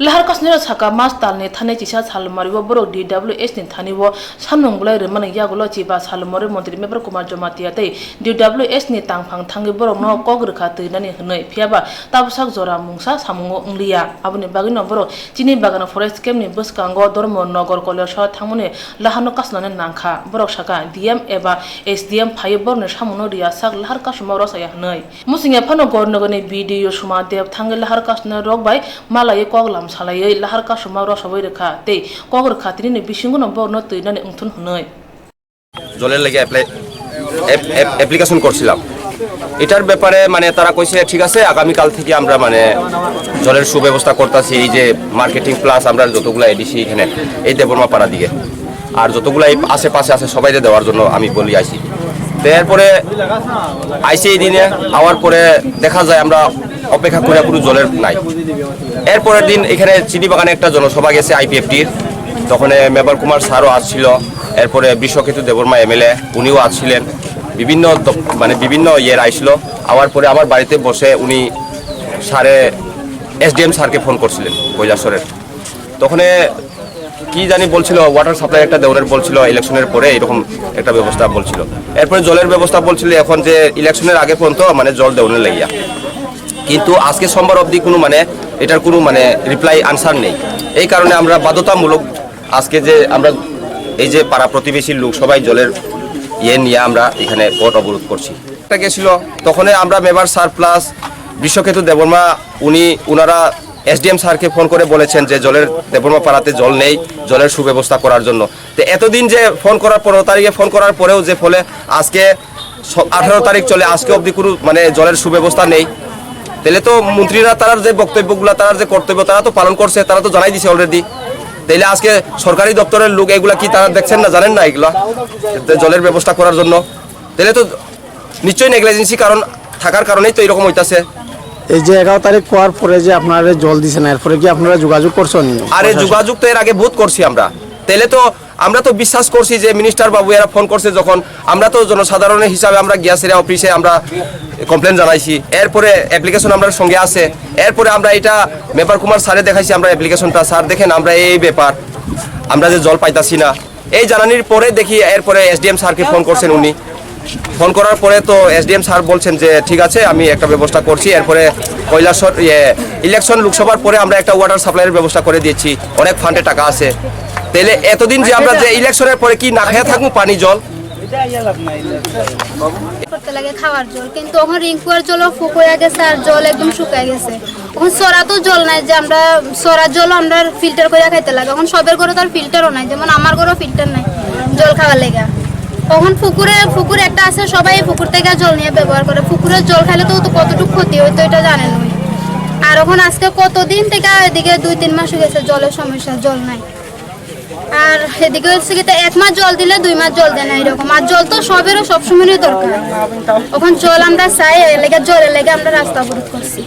Lahar kasnero saka mas talne thane chisa salmaribo borok DWS ni thanibo samnong bulai remane yagulo chiba salmore Montri Maver kumar jomatiate DWS ni tangphang thangi borok no kogrikha teinani hnoi phiaba tabsak jora mungsa samungo unglia aboni bagino borok chini bagano forest camp ni buskango dormo nogor Kailasharo thangmone lahano kasnane nangkha borok saka DM eba SDM phaye borne samuno ria sak lahar kasuma rosaya hnoi musinga Phano gornogoni video suma dev thangi lahar kasna rok bai malai koglam salai lahar kasuma rosaboi rekha te kogor khatini bisinguno borno teinani ungthun hnoi জলের লাগে application করছিলাম এটার ব্যাপারে মানে তারা কইছে ঠিক আছে আগামী কাল থেকে আমরা মানে জলের সুব্যবস্থা করতেছি এই যে মার্কেটিং প্লাস আমরা যতগুলা এডিসি এখানে এই দেবরমা পাড়া দিকে আর যতগুলা আশেপাশে আছে সবাইকে দেওয়ার জন্য আমি বলি আইছি এরপরে আইসি এই দিনে আওয়ার পরে দেখা যায় আমরা অপেক্ষা করে কোনো জলের নাই এরপরের দিন এখানে চিনি বাগানে একটা জনসভা গেছে আইপিএফটির তখন মেবার কুমার স্যারও আসছিল এরপরে বিশ্বকেতু দেববর্মা এমএলএ উনিও আসছিলেন বিভিন্ন ইয়ের আইছিল আওয়ার পরে আমার বাড়িতে বসে উনি এসডিএম স্যারকে ফোন করছিলেন কৈলাসরের তখন কি জানি বলছিল ওয়াটার সাপ্লাই একটা দেওয়ার বলছিল ইলেকশনের পরে এরকম একটা ব্যবস্থা বলছিল এরপরে জলের ব্যবস্থা বলছিল এখন যে ইলেকশনের আগে পর্যন্ত মানে জল দেওয়ার লাগিয়া কিন্তু আজকে সোমবার অবধি কোনো মানে এটার কোনো মানে রিপ্লাই আনসার নেই এই কারণে আমরা বাধ্যতামূলক আজকে যে আমরা এই যে পাড়া প্রতিবেশীর লোক সবাই জলের ইয়ে নিয়ে আমরা এখানে পথ অবরোধ করছি এটা গেছিল তখন আমরা মেবার স্যার প্লাস বিশ্বকেতু দেববর্মা উনারা এসডিএম স্যারকে ফোন করে বলেছেন যে জলের দেববর্মা পাড়াতে জল নেই জলের সুব্যবস্থা করার জন্য তো এতদিন যে ফোন করার 15 তারিখে ফোন করার পরেও যে ফলে আজকে 18 তারিখ চলে আজকে অবধি কোনো মানে জলের সুব্যবস্থা নেই তাহলে তো মন্ত্রীরা তার যে বক্তব্যগুলো তার যে কর্তব্য তারা তো পালন করছে তারা তো জানাই দিছে অলরেডি তাইলে আজকে সরকারি দপ্তরের লোক এগুলা কি তারা দেখছেন না জানেন না এগুলা জলের ব্যবস্থা করার জন্য তাহলে তো নিশ্চয়ই নেগলিজেন্সি কারণ থাকার কারণেই তো এরকম হইতাছে এই যে 11 তারিখ হওয়ার পরে যে আপনারা জল দিছেন এরপরে কি আপনারা যোগাযোগ করছেন আরে যোগাযোগ তো এর আগে বহুত করছি আমরা তাহলে তো আমরা তো বিশ্বাস করছি যে মিনিস্টার বাবু এরা ফোন করছে যখন আমরা তো জনসাধারণের হিসাবে আমরা গ্যাসের অফিসে আমরা কমপ্লেন জানাইছি এরপরে অ্যাপ্লিকেশন আমরা সঙ্গে আছে এরপরে আমরা এটা মেবার কুমার স্যারে দেখাইছি আমরা অ্যাপ্লিকেশনটা স্যার দেখেন আমরা এই ব্যাপার আমরা যে জল পাইতাছি না এই জানানির পরে দেখি এরপরে এসডিএম স্যারকে ফোন করছেন উনি ফোন করার পরে তো এসডিএম স্যার বলছেন যে ঠিক আছে আমি একটা ব্যবস্থা করছি এরপরে কৈলাসর ইলেকশন লোকসভার পরে আমরা একটা ওয়াটার সাপ্লাইয়ের ব্যবস্থা করে দিয়েছি অনেক ফান্ডে টাকা আছে তাহলে এতদিন যে আমরা যে ইলেকশনের পরে কি না খেয়ে থাকবো পানি জল করতে লাগে খাওয়ার জল কিন্তু এখন রিংকুয়ার জলও ফুক হয়ে গেছে আর জল একদম শুকায় গেছে এখন সরা তো জল নাই যে আমরা সরার জল আমরা ফিল্টার করে খাইতে লাগে এখন সবের ঘরে তো আর ফিল্টারও নাই যেমন আমার ঘরেও ফিল্টার নাই জল খাওয়ার লেগে তখন পুকুর একটা আছে সবাই পুকুর থেকে জল নিয়ে ব্যবহার করে পুকুরের জল খাইলে তো কতটুকু ক্ষতি হইতো এটা জানেন আর এখন আজকে কতদিন থেকে এদিকে 2-3 মাস হয়ে গেছে জলের সমস্যা জল নাই আর এদিকে হচ্ছে কি 1 মাস জল দিলে 2 মাস জল দেয় না এরকম আর জল তো সবেরও সবসময় দরকার এখন জল আমরা চাই জলের লেগে আমরা রাস্তা অবরোধ করছি